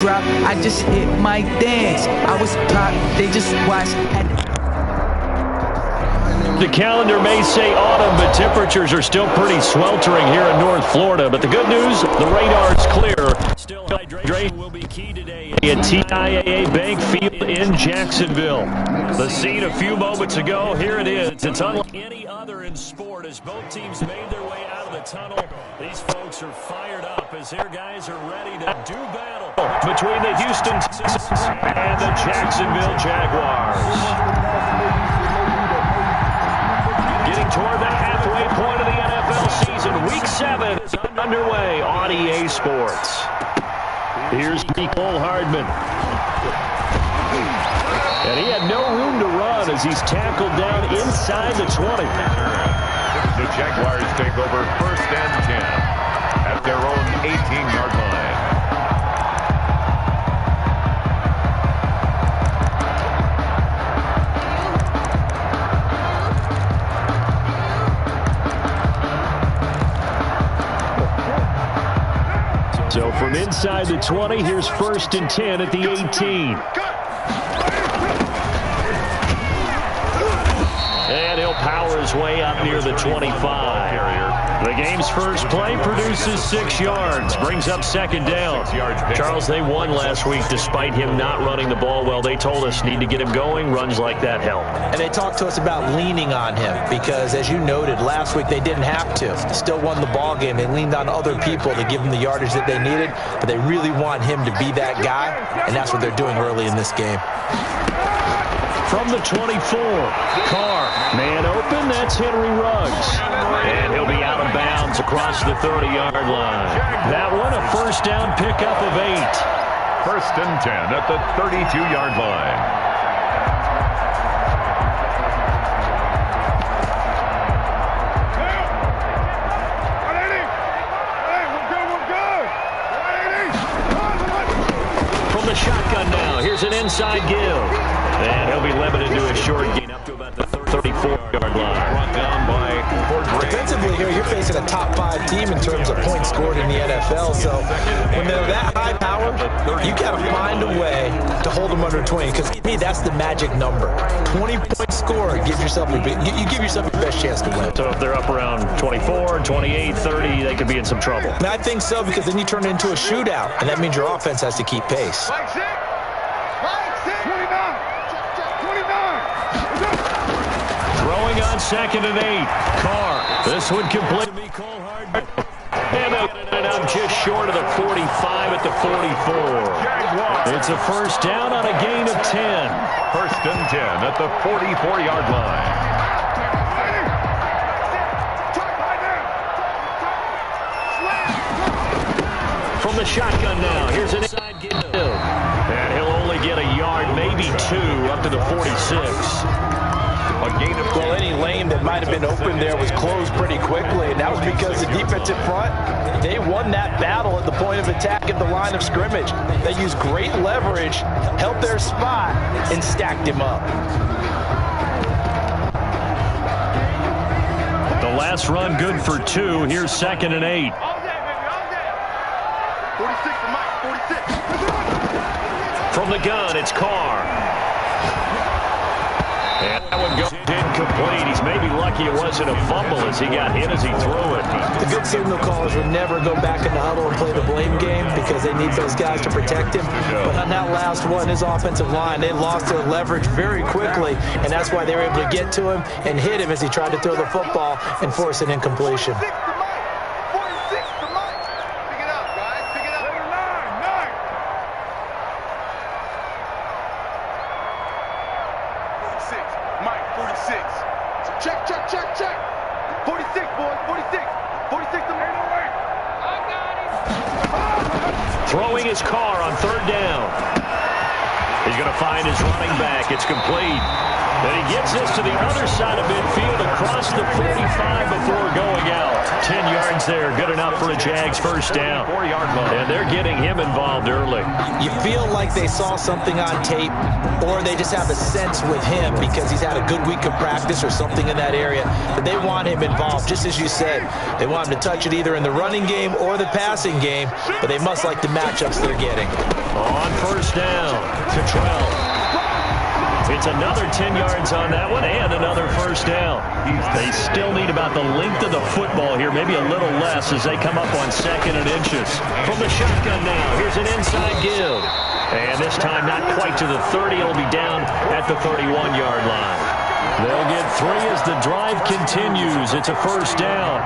drop, I just hit my dance. I was pop, they just watched. The calendar may say autumn, but temperatures are still pretty sweltering here in North Florida. But the good news, the radar's clear. Still, hydration will be key today at TIAA Bank Field in Jacksonville. The scene a few moments ago, here it is. It's unlike any other in sport as both teams made their way out of the tunnel. These folks are fired up as their guys are ready to do battle between the Houston Texans and the Jacksonville Jaguars. Getting toward the halfway point of the NFL season. Week 7 is underway on EA Sports. Here's Nicole Hardman. And he had no room to run as he's tackled down inside the 20. The Jaguars take over 1st and 10 at their own 18-yard line. So from inside the 20, here's 1st and 10 at the 18. And he'll power his way up near the 25. The game's first play produces 6 yards, brings up 2nd down. Charles, they won last week despite him not running the ball well. They told us need to get him going. Runs like that help. And they talked to us about leaning on him because, as you noted, last week they didn't have to. Still won the ball game. They leaned on other people to give them the yardage that they needed, but they really want him to be that guy, and that's what they're doing early in this game. From the 24, Carr, man open, that's Henry Ruggs. And he'll be out of bounds across the 30-yard line. That one, a 1st down pickup of 8. 1st and 10 at the 32-yard line. From the shotgun now, here's an inside give. And he'll be limited to a short gain up to about the 34-yard line. Brought down by Defensively here, you're facing a top 5 team in terms of points scored in the NFL. So when they're that high power, you got to find a way to hold them under 20. Because to me, that's the magic number. 20 points scored gives yourself you give yourself your best chance to win. So if they're up around 24, 28, 30, they could be in some trouble. And I think so, because then you turn it into a shootout, and that means your offense has to keep pace. Throwing on 2nd and 8. Carr. This one complete to be Cole Hardman. And they get it up just short of the 45 at the 44. It's a 1st down on a gain of 10. 1st and 10 at the 44-yard line. From the shotgun now, here's an inside give. And he'll only get a yard, maybe 2, up to the 46. Well, any lane that might have been open there was closed pretty quickly, and that was because the defensive front, they won that battle at the point of attack at the line of scrimmage. They used great leverage, held their spot, and stacked him up. The last run good for 2. Here's 2nd and 8. 46. From the gun, it's Carr. And that one goes incomplete. He's maybe lucky it wasn't a fumble as he got hit as he threw it. The good signal callers would never go back in the huddle and play the blame game because they need those guys to protect him. But on that last one, his offensive line, they lost their leverage very quickly, and that's why they were able to get to him and hit him as he tried to throw the football and force an incompletion. Check. 46, boys. 46. 46 to me. Throwing his Carr on 3rd down. He's going to find his running back. It's complete. And he gets this to the other side of midfield across the 45 before going out. 10 yards there. Good enough for a Jags first down. 4-yard line. And they're getting him involved early. You feel like they saw something on tape, or they just have a sense with him because he's had a good week of practice or something in that area. But they want him involved, just as you said. They want him to touch it either in the running game or the passing game, but they must like the matchups they're getting. On first down, Cottrell. It's another 10 yards on that one and another first down. They still need about the length of the football here, maybe a little less as they come up on 2nd and inches. From the shotgun now, here's an inside give. And this time not quite to the 30. It'll be down at the 31-yard line. They'll get 3 as the drive continues. It's a first down.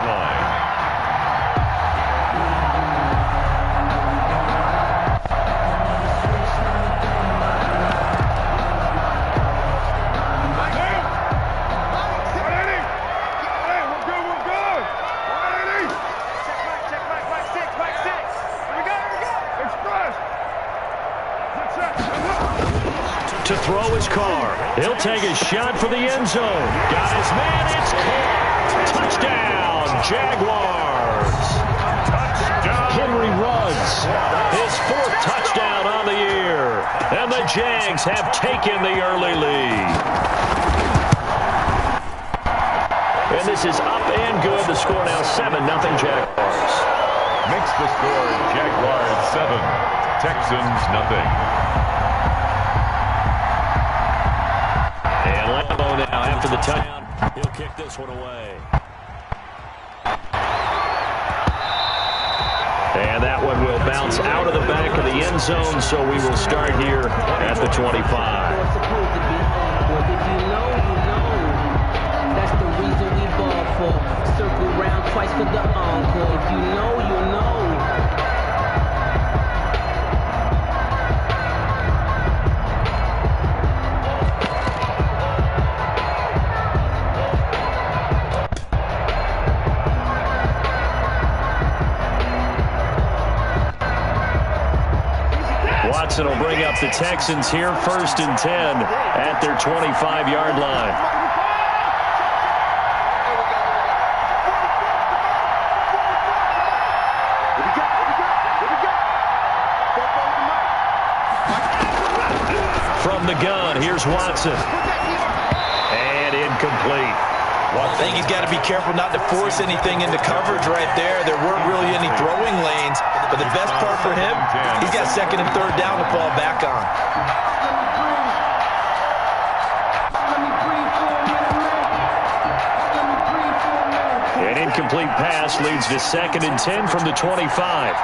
To throw his car. He'll take a shot for the end zone. Got his man. It's caught. Touchdown, Jaguars. Touchdown. Henry Ruggs. His 4th touchdown on the year. And the Jags have taken the early lead. And this is up and good. The score now 7-0 Jaguars. Makes the score Jaguars 7, Texans nothing. Now after the touchdown, he'll kick this one away. And that one will bounce out of the back of the end zone, so we will start here at the 25. If you know, you know. That's the reason we ball for. Circle round twice for the encore. If you know, you know. Watson will bring up the Texans here, 1st and 10 at their 25-yard line. From the gun, here's Watson. And incomplete. Well, I think he's got to be careful not to force anything into coverage right there. There weren't really any throwing lanes, but the best part for him, he's got 2nd and 3rd down to fall back on. An incomplete pass leads to 2nd and 10 from the 25.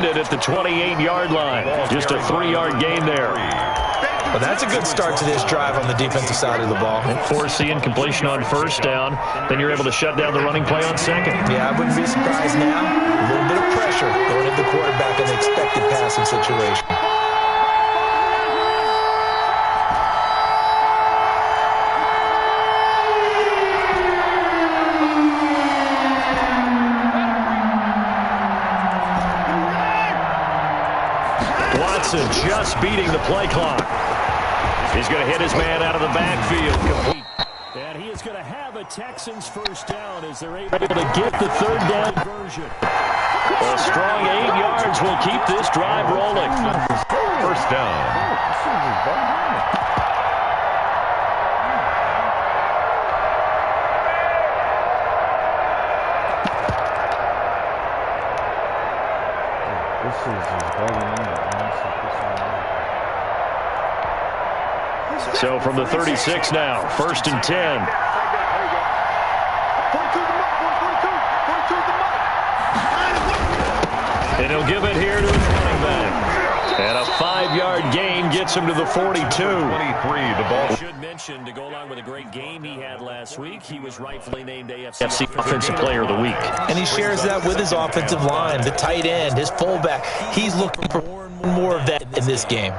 At the 28-yard line. Just a 3-yard gain there. Well, that's a good start to this drive on the defensive side of the ball. Force the incompletion on first down. Then you're able to shut down the running play on 2nd. Yeah, I wouldn't be surprised now. A little bit of pressure going into the quarterback in the expected passing situation. Just beating the play clock. He's going to hit his man out of the backfield. Complete. And he is going to have a Texans first down as they're able to get the 3rd down conversion. A strong 8 yards will keep this drive rolling. First down. So from the 36 now, 1st and 10. And he'll give it here to his running back. And a 5-yard gain gets him to the 42. 23, the ball. I should mention, to go along with a great game he had last week, he was rightfully named AFC Offensive Player of the Week. And he shares that with his offensive line, the tight end, his fullback. He's looking for more and more of that in this game.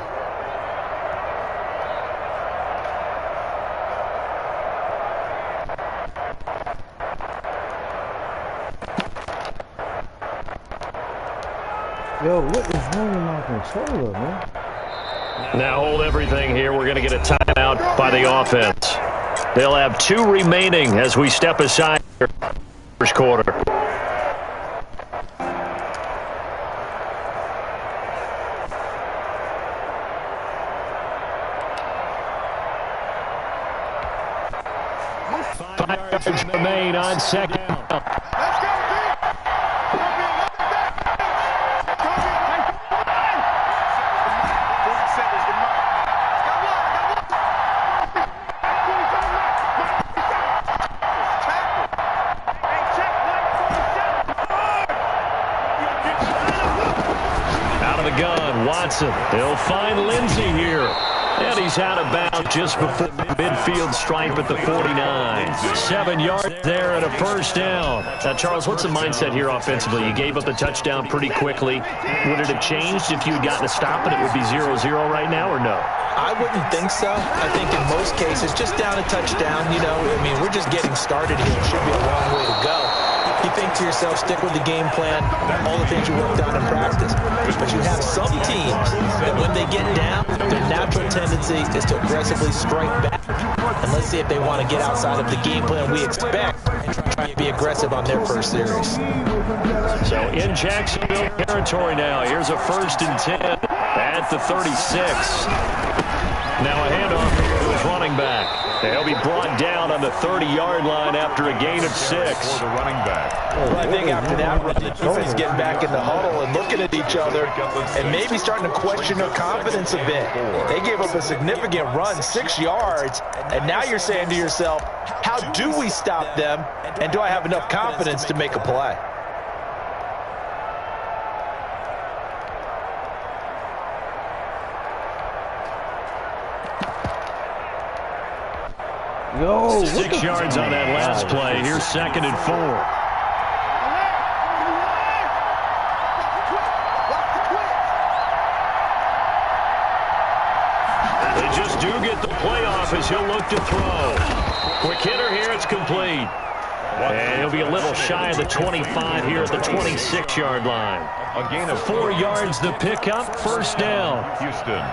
Yo, what is wrong with my controller, man? Now hold everything here. We're going to get a timeout by the offense. They'll have 2 remaining as we step aside here first quarter. Five yards remain on second. They'll find Lindsey here. And he's out of bounds just before the midfield stripe at the 49. 7 yards there and a first down. Now, Charles, what's the mindset here offensively? You gave up the touchdown pretty quickly. Would it have changed if you had gotten a stop and it would be 0-0 right now, or no? I wouldn't think so. I think in most cases, just down a touchdown, you know, I mean, we're just getting started here. It should be a long way to go. You think to yourself, stick with the game plan, all the things you worked on in practice. But you have some teams that when they get down, their natural tendency is to aggressively strike back. And let's see if they want to get outside of the game plan we expect and try to be aggressive on their first series. So in Jacksonville territory now, here's a 1st and 10 at the 36. Now a handoff to his running back. They'll be brought down on the 30-yard line after a gain of 6. For the running back. Well, I think after that run, the defense getting back in the huddle and looking at each other and maybe starting to question their confidence a bit. They gave up a significant run, 6 yards, and now you're saying to yourself, how do we stop them, and do I have enough confidence to make a play? Yo, 6 yards on that last play. Here's 2nd and 4. They just do get the playoff as he'll look to throw. Quick hitter here, it's complete. And he'll be a little shy of the 25 here at the 26-yard line. A gain of 4 yards the pickup, first down. Houston.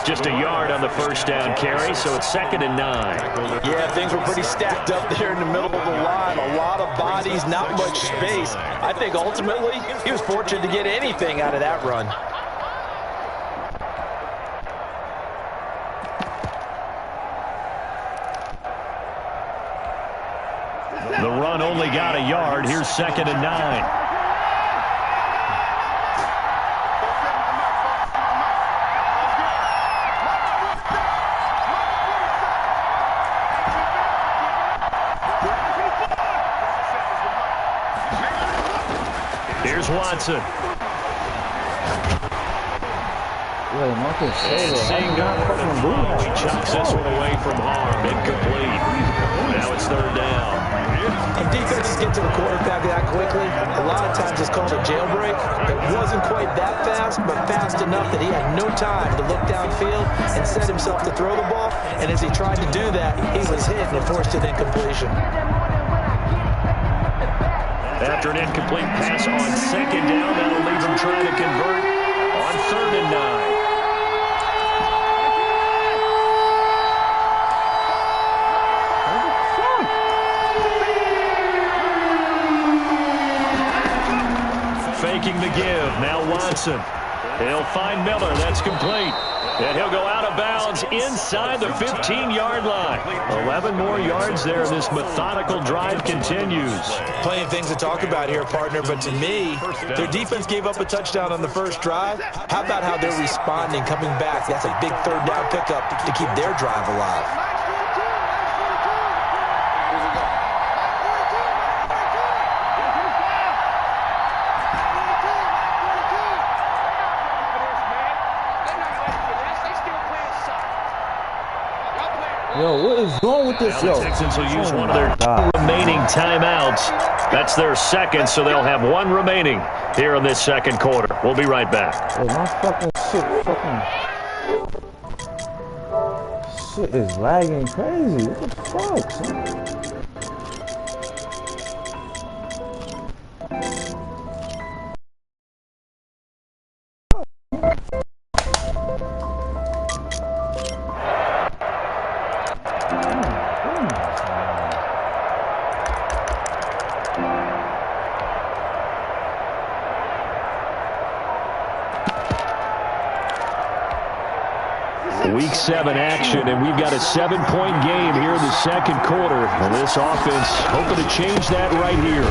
Just a yard on the first down carry, so it's 2nd and 9. Yeah, things were pretty stacked up there in the middle of the line. A lot of bodies, not much space. I think ultimately he was fortunate to get anything out of that run. The run only got a yard. Here's 2nd and 9. Here's Watson. He chucks this one away from harm. Incomplete. Now it's 3rd down. And defenses get to the quarterback that quickly. A lot of times it's called a jailbreak. It wasn't quite that fast, but fast enough that he had no time to look downfield and set himself to throw the ball. And as he tried to do that, he was hit and forced an incompletion. After an incomplete pass on 2nd down, that'll leave him trying to convert on 3rd and 9. Faking the give. Now Watson. He'll find Miller. That's complete. And he'll go out of bounds inside the 15-yard line. 11 more yards there. This methodical drive continues. Plenty of things to talk about here, partner, but to me, their defense gave up a touchdown on the first drive. How about how they're responding, coming back? That's a big 3rd down pickup to keep their drive alive. Yo, what is wrong with this? Now the Texans will use one of their 2 remaining timeouts. That's their second, so they'll have 1 remaining here in this second quarter. We'll be right back. Hey, my fucking shit is lagging crazy. What the fuck, son? Week 7 action, and we've got a 7-point game here in the second quarter. Well, this offense hoping to change that right here.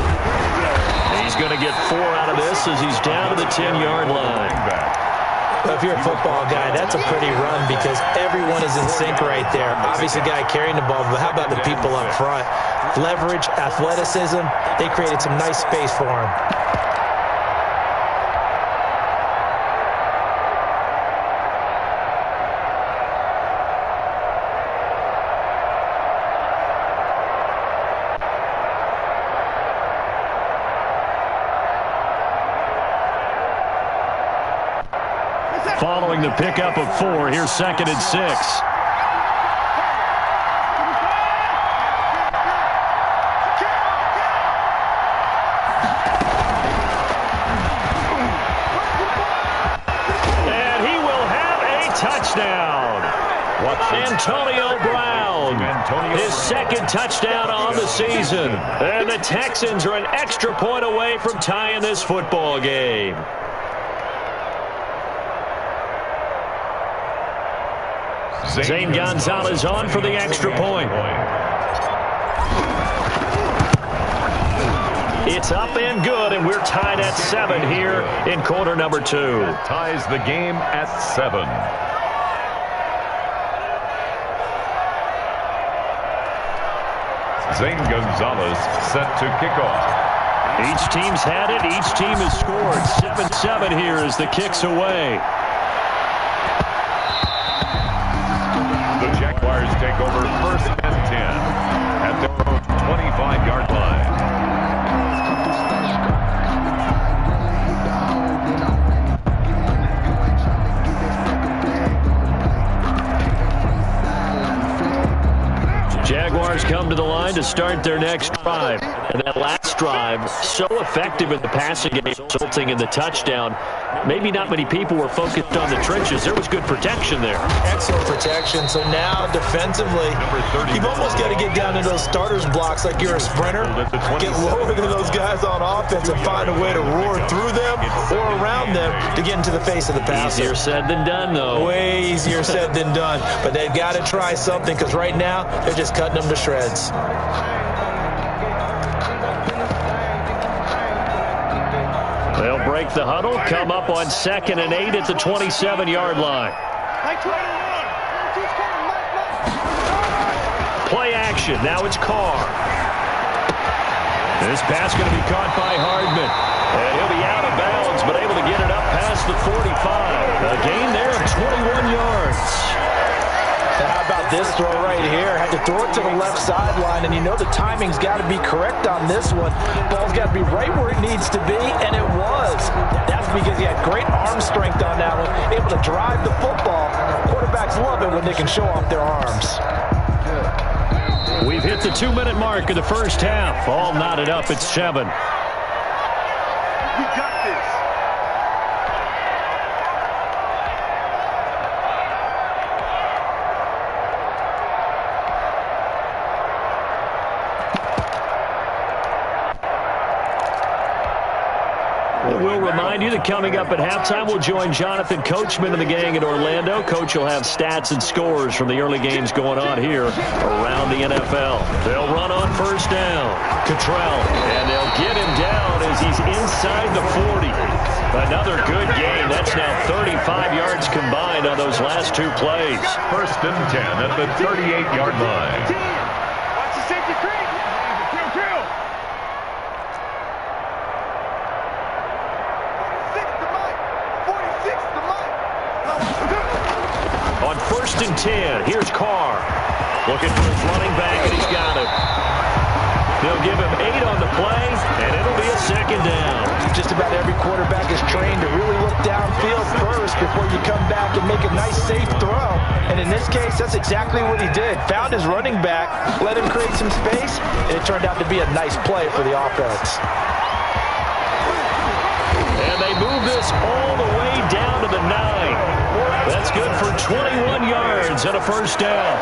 He's going to get 4 out of this as he's down to the 10-yard line. If you're a football guy, that's a pretty run because everyone is in sync right there. Obviously, the guy carrying the ball, but how about the people up front? Leverage, athleticism, they created some nice space for him. Following the pickup of 4, here's 2nd and 6. And he will have a touchdown. Antonio Brown, his 2nd touchdown on the season. And the Texans are an extra point away from tying this football game. Zane Gonzalez on for the extra point. It's up and good, and we're tied at 7 here in quarter number 2. Ties the game at 7. Zane Gonzalez set to kick off. Each team's had it. Each team has scored. 7-7 here as the kick's away. The Jaguars take over 1st and 10 at their own 25-yard line. Jaguars come to the line to start their next drive. And that last drive, so effective in the passing game, resulting in the touchdown. Maybe not many people were focused on the trenches. There was good protection there. Excellent protection. So now, defensively, you've almost got to get down to those starters blocks like you're a sprinter. Get lower than those guys on offense and find a way to roar through them or around them to get into the face of the passer. Easier said than done, though. Way easier said than done. But they've got to try something because right now, they're just cutting them to shreds. They'll break the huddle, come up on 2nd and 8 at the 27-yard line. Play action. Now it's Carr. This pass going to be caught by Hardman. And he'll be out of bounds, but able to get it up past the 45. A gain there of 21 yards. And how about this throw right here? Had to throw it to the left sideline, and you know the timing's got to be correct on this one. Ball's got to be right where it needs to be, and it was. That's because he had great arm strength on that one, able to drive the football. Quarterbacks love it when they can show off their arms. We've hit the 2-minute mark of the first half. All knotted up at 7. We got this. We'll remind you that coming up at halftime, we'll join Jonathan Coachman and the gang in Orlando. Coach will have stats and scores from the early games going on here around the NFL. They'll run on first down. Cottrell, and they'll get him down as he's inside the 40. Another good game. That's now 35 yards combined on those last 2 plays. 1st and 10 at the 38-yard line. Watch the safety creep. Drill. 46 to Mike. On 1st and 10, here's Carr. Looking for his running back, and he's got it. They'll give him 8 on the play, and it'll be a second down. Just about every quarterback is trained to really look downfield first before you come back and make a nice, safe throw. And in this case, that's exactly what he did. Found his running back, let him create some space, and it turned out to be a nice play for the offense. And they move this all the way down to the 9. That's good for 21 yards and a first down.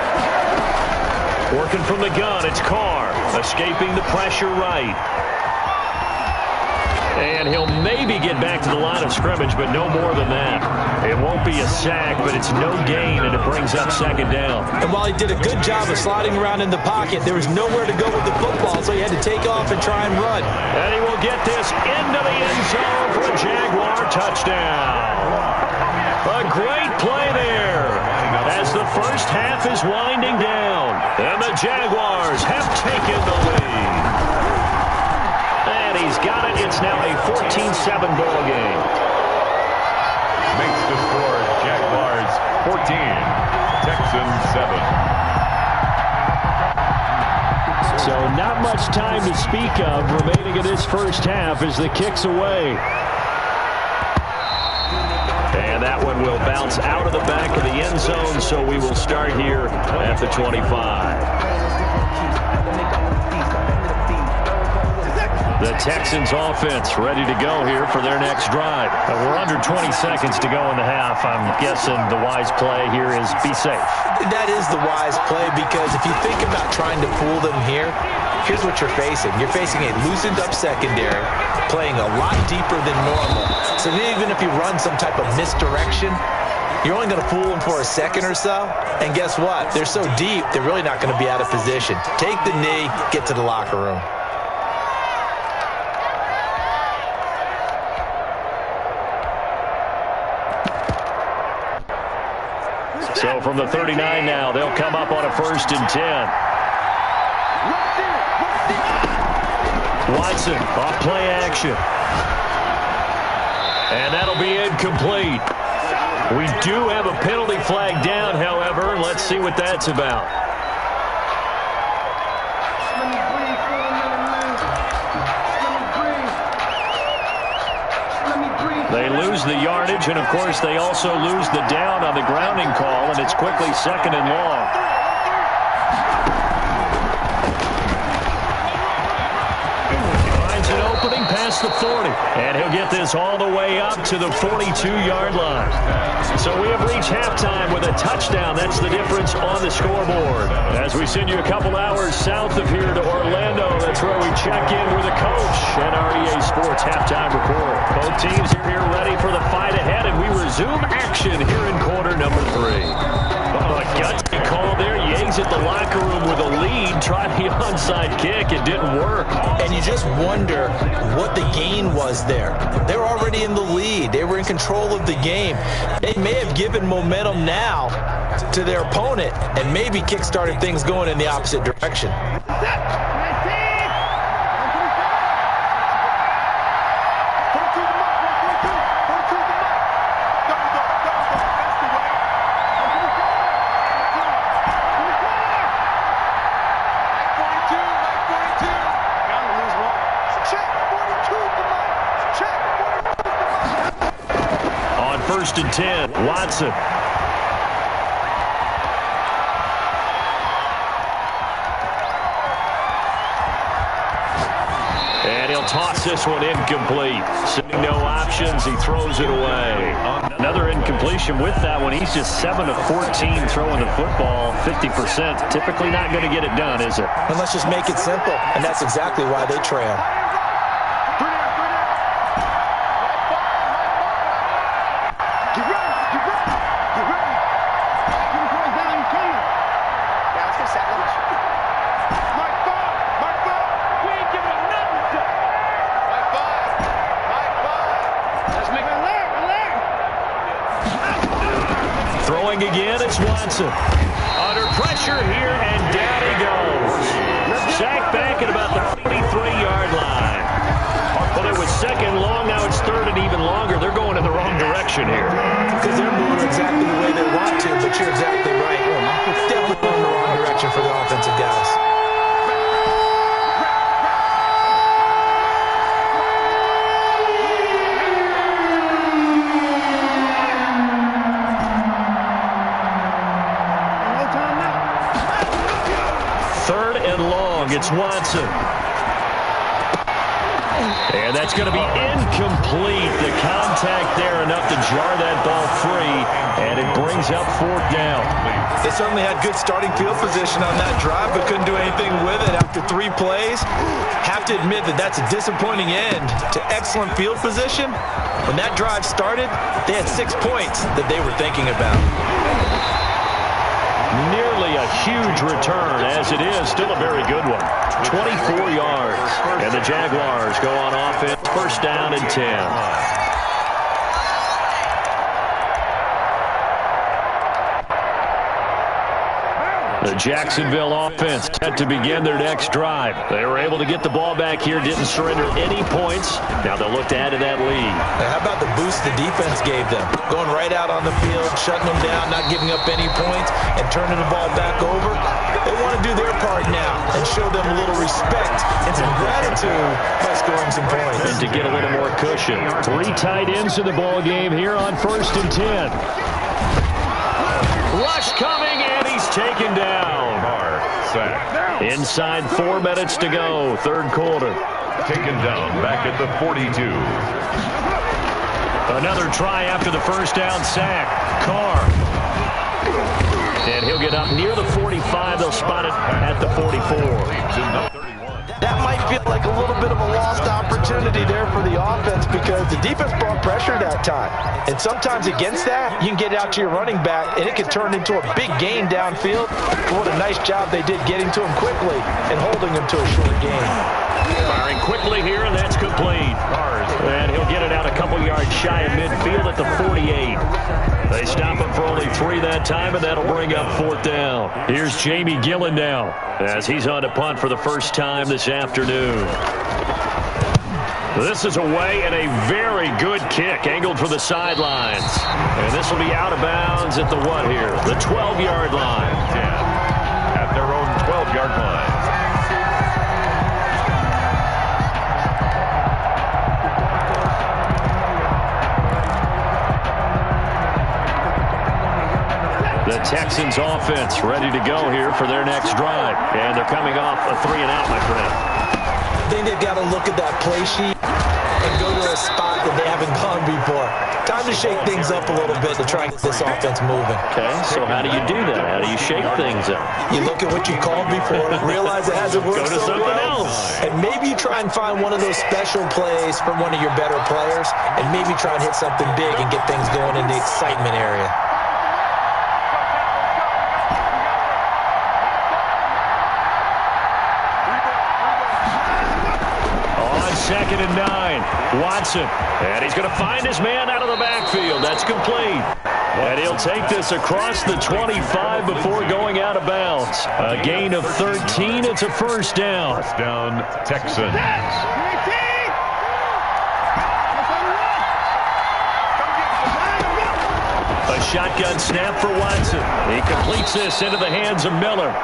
Working from the gun, it's Carr, escaping the pressure right. And he'll maybe get back to the line of scrimmage, but no more than that. It won't be a sack, but it's no gain, and it brings up second down. And while he did a good job of sliding around in the pocket, there was nowhere to go with the football, so he had to take off and try and run. And he will get this into the end zone for a Jaguar touchdown. A great play there as the first half is winding down. And the Jaguars have taken the lead. And he's got it. It's now a 14-7 ball game. Makes the score Jaguars 14, Texans 7. So not much time to speak of remaining in this first half as the kick's away. And that one will bounce out of the back of the end zone, so we will start here at the 25. The Texans offense ready to go here for their next drive. We're under 20 seconds to go in the half. I'm guessing the wise play here is be safe. That is the wise play, because if you think about trying to fool them here, here's what you're facing. You're facing a loosened up secondary, playing a lot deeper than normal. So even if you run some type of misdirection, you're only going to fool them for a second or so. And guess what? They're so deep, they're really not going to be out of position. Take the knee, get to the locker room. So from the 39 now, they'll come up on a 1st and 10. Watson off play action. And that'll be incomplete. We do have a penalty flag down, however. Let's see what that's about. They lose the yardage, and of course they also lose the down on the grounding call, and it's quickly 2nd and long. Finds an opening past the 40, and he'll get this all the way up to the 42-yard line. So we have reached halftime with a touchdown. That's the difference on the scoreboard. As we send you a couple hours south of here to Orlando, that's where we check in with the coach and our EA Sports halftime report. Both teams are here ready for the fight ahead, and we resume action here in quarter number 3. Oh, a gutsy call there. Yates at the locker room with a lead. Tried the onside kick. It didn't work. And you just wonder what the gain was there. They were already in the lead. They were in control of the game. They may have given momentum now to their opponent and maybe kick-started things going in the opposite direction. On 1st and 10, Watson. And he'll toss this one incomplete. Seeing no options, he throws it away. Another incompletion with that one. He's just 7 of 14 throwing the football, 50%. Typically not going to get it done, is it? And let's just make it simple, and that's exactly why they trail. Throwing again, it's Watson. Under pressure here, and down he goes. Sacked back at about the 43-yard line. Well, it was 2nd long, now it's 3rd and even longer. They're going in the wrong direction here. Because they're moving exactly the way they want to, but you're exactly right. Definitely going in the wrong direction for Watson. And that's going to be incomplete. The contact there enough to jar that ball free, and it brings up 4th down. They certainly had good starting field position on that drive, but couldn't do anything with it after 3 plays. Have to admit that that's a disappointing end to excellent field position. When that drive started, they had 6 points that they were thinking about. Nearly a huge return, as it is still a very good one. 24 yards, and the Jaguars go on offense, 1st down and 10. The Jacksonville offense set to begin their next drive. They were able to get the ball back here, didn't surrender any points. Now they'll look to add to that lead. How about the boost the defense gave them? Going right out on the field, shutting them down, not giving up any points, and turning the ball back over. They want to do their part now and show them a little respect and some gratitude by scoring some points. And to get a little more cushion. 3 tight ends in the ball game here on 1st and 10. Rush coming, and he's taken down. Inside 4 minutes to go, 3rd quarter. Taken down back at the 42. Another try after the 1st down sack. Carr. And he'll get up near the 45. They'll spot it at the 44. That might feel like a little bit of a lost opportunity there for the offense because the defense brought pressure that time. And sometimes against that, you can get out to your running back, and it can turn into a big gain downfield. What a nice job they did getting to him quickly and holding him to a short gain. Firing quickly here, and that's complete. And he'll get it out a couple yards shy of midfield at the 48. They stop him for only 3 that time, and that'll bring up 4th down. Here's Jamie Gillen now as he's on to punt for the first time this afternoon. This is away, and a very good kick angled for the sidelines. And this will be out of bounds at the what here? The 12-yard line. At their own 12-yard line. The Texans offense ready to go here for their next drive. And they're coming off a 3-and-out, my friend. I think they've got to look at that play sheet and go to a spot that they haven't gone before. Time to shake things up a little bit to try and get this offense moving. Okay, so how do you do that? How do you shake things up? You look at what you called before, realize it hasn't worked Go to so something well, else. and maybe you try and find one of those special plays from one of your better players, and maybe try and hit something big and get things going in the excitement area. Second and 9. Watson. And he's going to find his man out of the backfield. That's complete. And he'll take this across the 25 before going out of bounds. A gain of 13. It's a 1st down. 1st down, Texans. A shotgun snap for Watson. He completes this into the hands of Miller.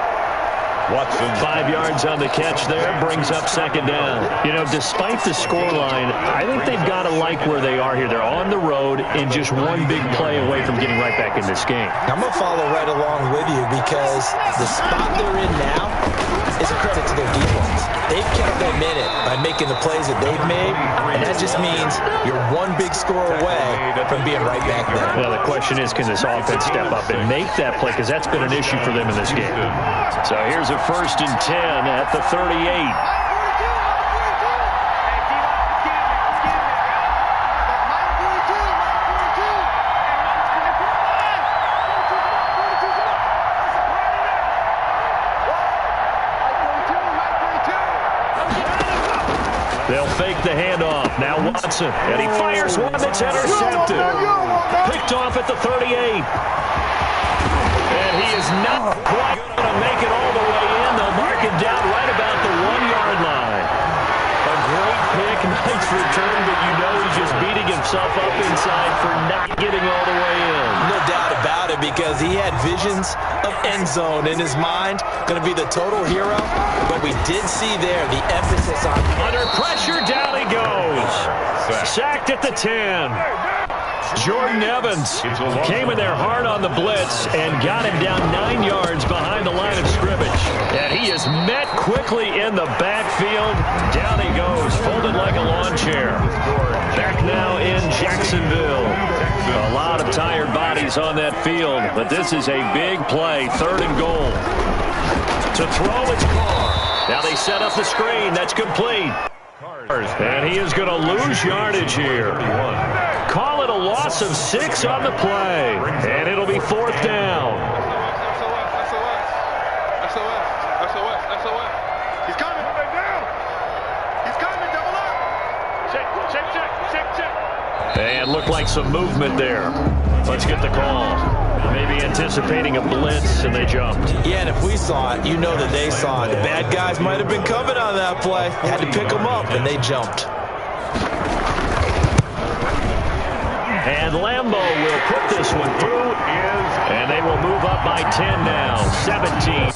Watson. 5 yards on the catch there, brings up 2nd down. You know, despite the scoreline, I think they've got to like where they are here. They're on the road and just one big play away from getting right back in this game. I'm going to follow right along with you because the spot they're in now is a credit to their defense. They've kept them in it by making the plays that they've made, and that just means you're one big score away from being right back there. Well, the question is, can this offense step up and make that play? Because that's been an issue for them in this game. So here's a 1st and 10 at the 38. They'll fake the handoff. Now Watson. And he fires one that's intercepted. Picked off at the 38. And he is not quite going to make it all the way in. They'll mark him down right about the 1-yard line. A great pick. Nice return, but you know he's just beating himself up inside for not getting all the way in. No doubt about it because he had visions of end zone in his mind. Going to be the total hero. But we did see there the emphasis on... Under pressure, down he goes. Sacked at the 10. Jordan Evans came in there hard on the blitz and got him down 9 yards behind the line of scrimmage. And he is met quickly in the backfield. Down he goes, folded like a lawn chair. Back now in Jacksonville. A lot of tired bodies on that field, but this is a big play, 3rd and goal. To throw, it's Carr. Now they set up the screen. That's complete. And he is going to lose yardage here. Call it a loss of 6 on the play. And it'll be 4th down. SOS. He's coming. He's coming. Double up. Check. And looked like some movement there. Let's get the call. Maybe anticipating a blitz, and they jumped. Yeah, and if we saw it, you know that they saw it. The bad guys might have been coming on that play. Had to pick them up, and they jumped. And Lambo will put this one through, and they will move up by 10 now. 17.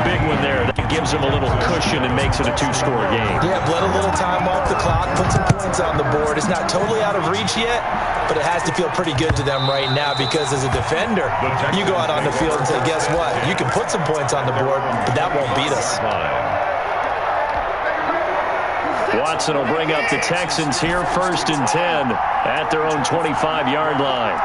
Big one there. That gives them a little cushion and makes it a 2-score game. Yeah, bled a little time off the clock, put some points on the board. It's not totally out of reach yet, but it has to feel pretty good to them right now because as a defender, you go out on the field and say, guess what? You can put some points on the board, but that won't beat us. Watson will bring up the Texans here, 1st and 10 at their own 25-yard line.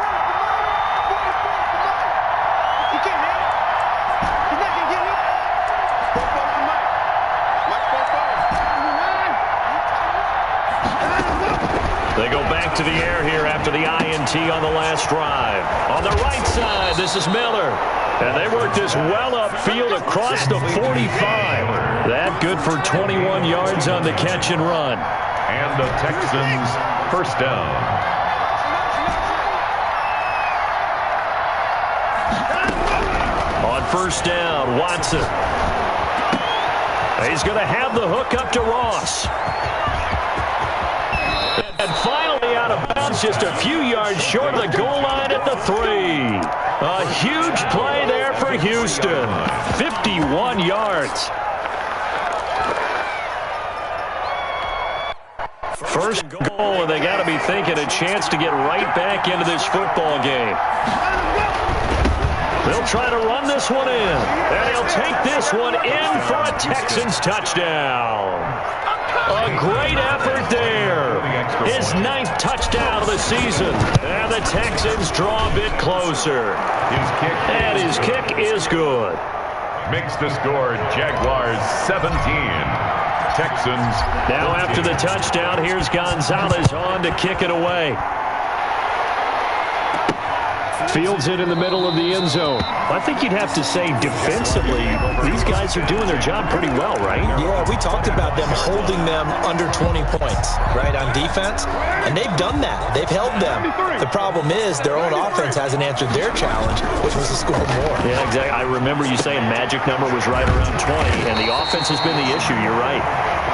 They go back to the air here after the INT on the last drive. On the right side, this is Miller. And they work this well upfield across the 45. That good for 21 yards on the catch and run. And the Texans 1st down. On 1st down, Watson. He's going to have the hook up to Ross. And finally out of bounds, just a few yards short of the goal line at the 3. A huge play there for Houston. 51 yards. 1st goal, and they got to be thinking a chance to get right back into this football game. They'll try to run this one in, and he'll take this one in for a Texans touchdown. A great effort there. His 9th touchdown of the season. And the Texans draw a bit closer. And his kick is good. Makes the score Jaguars 17. Texans. Now after the touchdown, here's Gonzalez on to kick it away. Fields it in the middle of the end zone. I think you'd have to say defensively, these guys are doing their job pretty well, right? Yeah, we talked about them holding them under 20 points, right, on defense, and they've done that. They've held them. The problem is their own offense hasn't answered their challenge, which was to score more. Yeah, exactly. I remember you saying magic number was right around 20, and the offense has been the issue. You're right.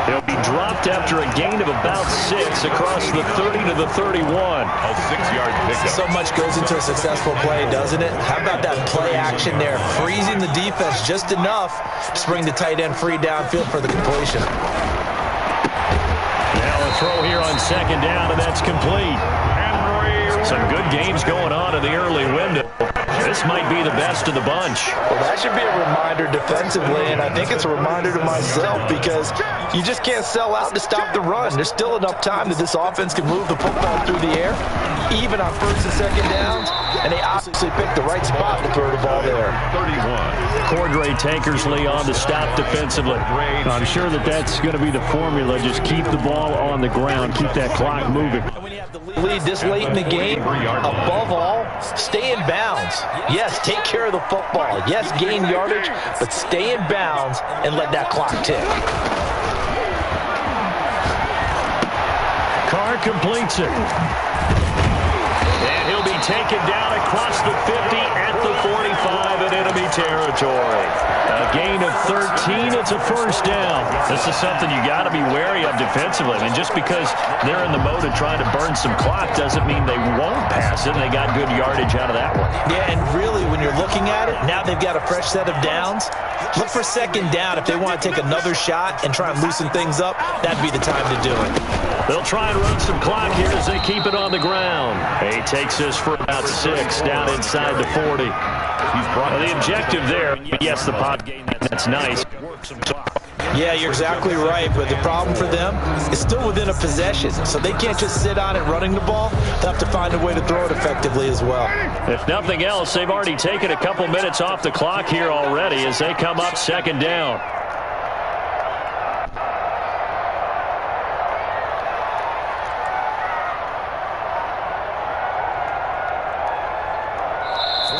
They'll be dropped after a gain of about 6 across the 30 to the 31. A 6-yard pickup. So much goes into a successful play, doesn't it? How about that play action there? Freezing the defense just enough to bring the tight end free downfield for the completion. Now a throw here on 2nd down, and that's complete. Some good games going on in the early window. This might be the best of the bunch. Well, that should be a reminder defensively, and I think it's a reminder to myself because you just can't sell out to stop the run. There's still enough time that this offense can move the football through the air, even on 1st and 2nd downs, and they obviously picked the right spot to throw the ball there. 31. Cordray Tankersley on the stop defensively. I'm sure that that's going to be the formula. Just keep the ball on the ground. Keep that clock moving. And when you have the lead this late in the game, above all, stay in bounds. Yes, take care of the football. Yes, gain yardage, but stay in bounds and let that clock tick. Carr completes it. And he'll be taken down across the 50 at the 45 in enemy territory. A gain of 13. It's a 1st down. This is something you got to be wary of defensively. I mean, just because they're in the mode of trying to burn some clock doesn't mean they won't pass it. And they got good yardage out of that one. Yeah, and really, when you're looking at it, now they've got a fresh set of downs. Look for 2nd down. If they want to take another shot and try and loosen things up, that'd be the time to do it. They'll try and run some clock here as they keep it on the ground. He takes this for about 6 down inside the 40. The objective there, yes, the pot game, that's nice. Yeah, you're exactly right, but the problem for them is still within a possession, so they can't just sit on it running the ball. They'll have to find a way to throw it effectively as well. If nothing else, they've already taken a couple minutes off the clock here already as they come up 2nd down.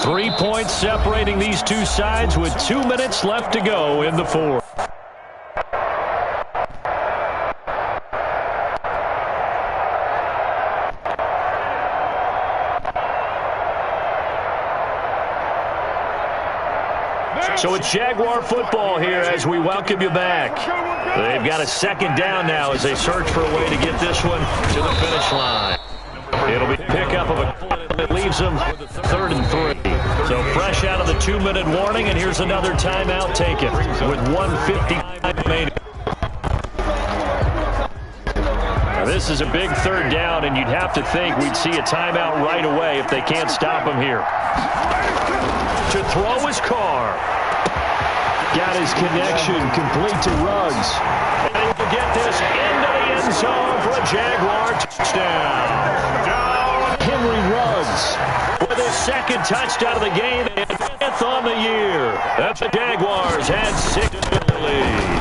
Three points separating these two sides with 2 minutes left to go in the 4th. So it's Jaguar football here as we welcome you back. They've got a 2nd down now as they search for a way to get this one to the finish line. It'll be pickup of a that leaves them 3rd and 3. So fresh out of the 2-minute warning, and here's another timeout taken with 1:59 remaining. Now this is a big 3rd down, and you'd have to think we'd see a timeout right away if they can't stop him here. To throw his car. Got his connection complete to Ruggs. And he will get this into the end zone for a Jaguar touchdown. Henry Ruggs with his 2nd touchdown of the game and 5th on the year. That's the Jaguars had 6 in the lead.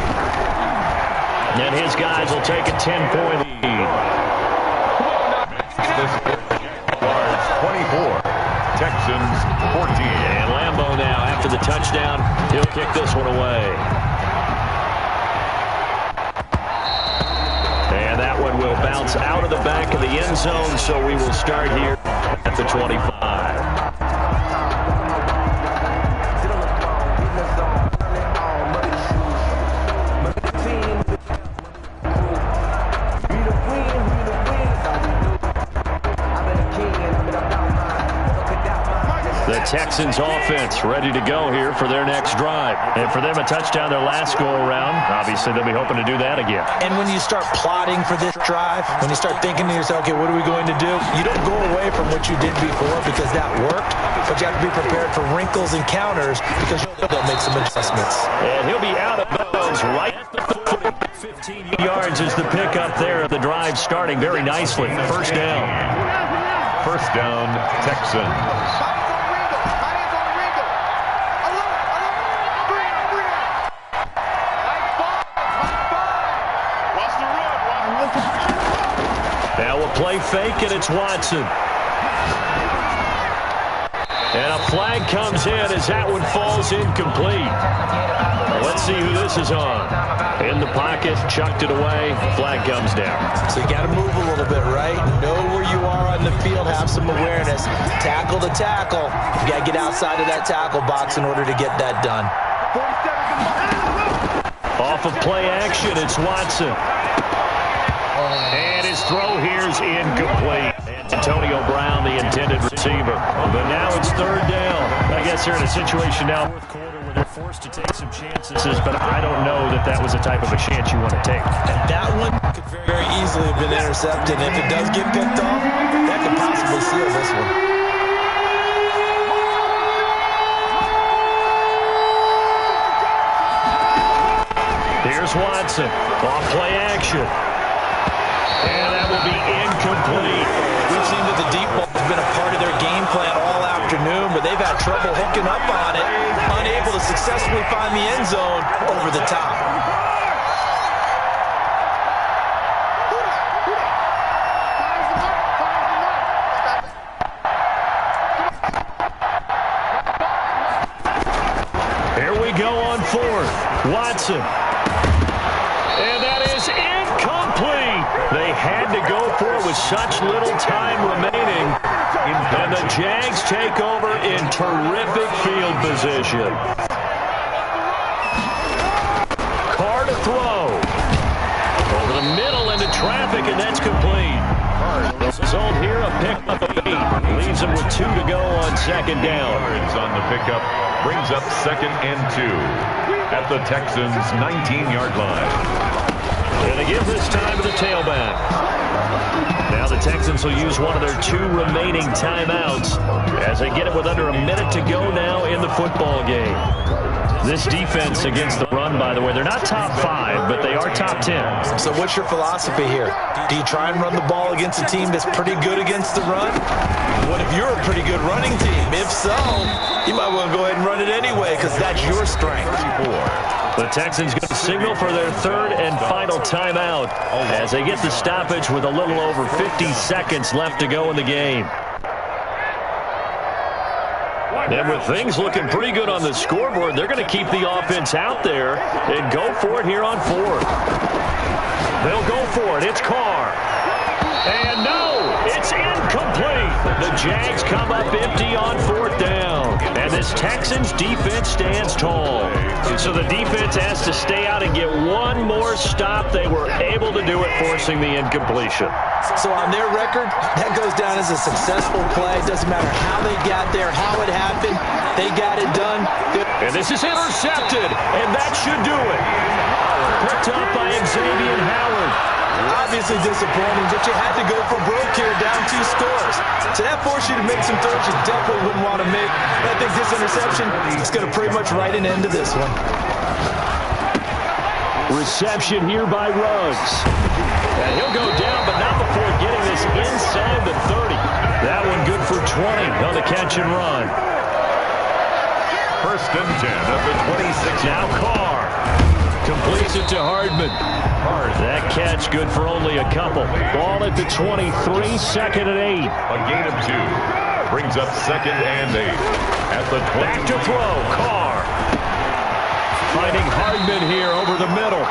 And his guys will take a 10-point lead. 24. Texans 14. And Lambeau now, after the touchdown, he'll kick this one away. And that one will bounce out of the back of the end zone, so we will start here at the 25. The Texans offense ready to go here for their next drive. And for them, a touchdown their last go-around. Obviously, they'll be hoping to do that again. And when you start plotting for this drive, when you start thinking to yourself, okay, what are we going to do? You don't go away from what you did before because that worked, but you have to be prepared for wrinkles and counters because they'll make some adjustments. And he'll be out of bounds right at the 15 yards is the pickup there of the drive starting very nicely. 1st down. 1st down, Texans. Now we'll play fake, and it's Watson. And a flag comes in as that one falls incomplete. Let's see who this is on. In the pocket, chucked it away, flag comes down. So you got to move a little bit, right? Know where you are on the field, have some awareness. Tackle to tackle. You got to get outside of that tackle box in order to get that done. Off of play action, it's Watson. And his throw here's incomplete. Antonio Brown, the intended receiver. But now it's 3rd down. I guess they're in a situation now, 4th quarter, where they're forced to take some chances, but I don't know that that was the type of a chance you want to take. And that one could very easily have been intercepted. If it does get picked off, that could possibly seal this one. Here's Watson on play action. And that will be incomplete. We've seen that the deep ball has been a part of their game plan all afternoon, but they've had trouble hooking up on it, unable to successfully find the end zone over the top. Here we go on 4th. Watson. And that is incomplete. They had to go for it with such little time remaining. And the Jags take over in terrific field position. Carr to throw. Over the middle into traffic, and that's complete. The result here, a pickup of 8. Leaves them with 2 to go on 2nd down. On the pickup, brings up 2nd and 2 at the Texans' 19-yard line. And they give this time to the tailback. Texans will use one of their 2 remaining timeouts as they get it with under a minute to go now in the football game. This defense against the run, by the way, they're not top 5, but they are top 10. So what's your philosophy here? Do you try and run the ball against a team that's pretty good against the run? What if you're a pretty good running team? If so, you might want to go ahead and run it anyway because that's your strength. The Texans going to signal for their 3rd and final timeout as they get the stoppage with a little over 50 seconds left to go in the game. And with things looking pretty good on the scoreboard, they're going to keep the offense out there and go for it here on 4th. They'll go for it. It's Carr. And no, it's incomplete. The Jags come up empty on 4th down. And this Texans defense stands tall. So the defense has to stay out and get one more stop. They were able to do it, forcing the incompletion. So on their record, that goes down as a successful play. It doesn't matter how they got there, how it happened. They got it done. And this is intercepted, and that should do it. Picked up by Xavier Howard. Obviously disappointing, but you had to go for broke here, down 2 scores. So that forced you to make some throws you definitely wouldn't want to make. And I think this interception is going to pretty much write an end to this one. Reception here by Ruggs. And he'll go down, but not before getting this inside the 30. That one good for 20 on the catch and run. 1st and 10 at the 26. Now Carr completes it to Hardman. That catch good for only a couple. Ball at the 23, 2nd and 8. A gain of 2. Brings up 2nd and 8. At the 20. Back to throw. Carr finding Hardman here over the middle.